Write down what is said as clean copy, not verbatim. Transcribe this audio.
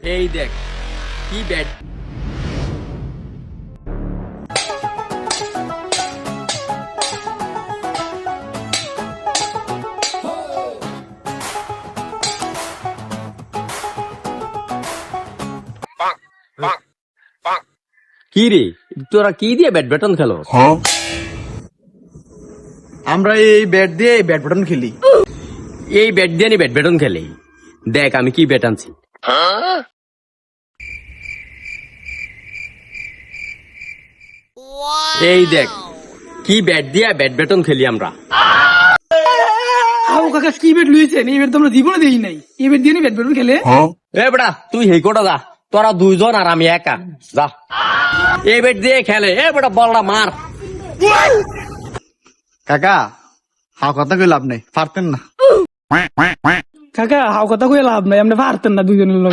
এই দেখ কি ব্যাট। কি রে তোরা কি দিয়ে ব্যাডমিন্টন খেলো? আমরা এই ব্যাট দিয়ে ব্যাডমিন্টন খেলি। এই ব্যাট দিয়ে ব্যাডমিন্টন খেলে। দেখ আমি কি ব্যাট আনছি। এই দেখ কি ব্যাট দিয়ে ব্যাডমিন্টন খেলি আমরা। আবু কাকা কি ব্যাট লুইছেন? এই ব্যাট তো আমরা জীবনে দেখি নাই। এই ব্যাট দিয়ে ব্যাডমিন্টন খেলে? এ বেটা তুই হেই কোটা যা, তোরা দুইজন আর আমি একা যা। এই ব্যাট দিয়ে খেলে। এ বেটা বলটা মার। কাকা হাও কথা কই লাভ নেই, পারতেন না। কাকা হাও কথা কয়ে লাভ নাই, আমরা পারতেন না দুজনের লোক।